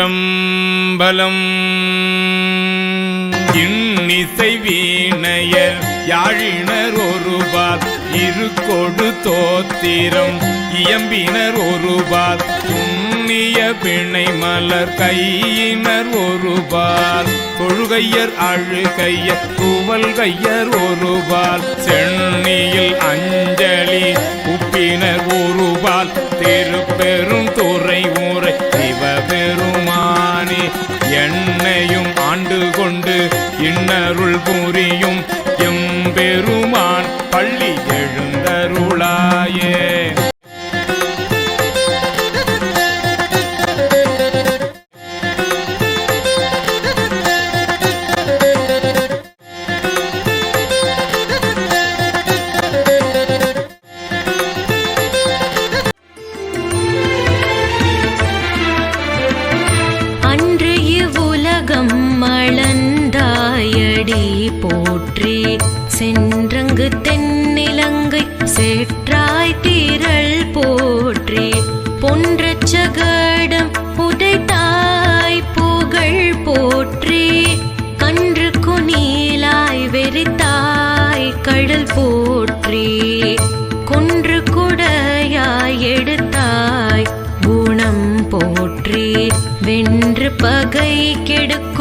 திருச்சிற்றம்பலம். இன்னிசை வீணையர் யாழினர் ஒருபால் இருக்கொடு தோத்திரம் இயம்பினர் ஒருபால் புண்ணிய பிணை மலர் கையினர் ஒருபால் தொழுகையர் அழுகையர் துவல் கையர் ஒருபால் சென்னியில் அஞ்சலி உப்பினர் ஒருபால் திருப்பெரும் துறை ஊரை சிவபெருமானே என்னையும் ஆண்டு கொண்டு இன்னருள் புரியும் எம்பெருமான் பள்ளி எழுந்தருளாயே. மளந்தாயடி போற்றி சென்றங்கு தென்னிலங்கை சேற்றாய் தீரள் போற்றி பொன்றச்சகடம் உதைத்தாய் புகழ் போற்றி கன்று குனிலாய் வெறித்தாய் கடல் போற்றி கொன்று குடையாய் எடுத்தாய் குணம் போற்றி வென்று பகை கெடுக்கும்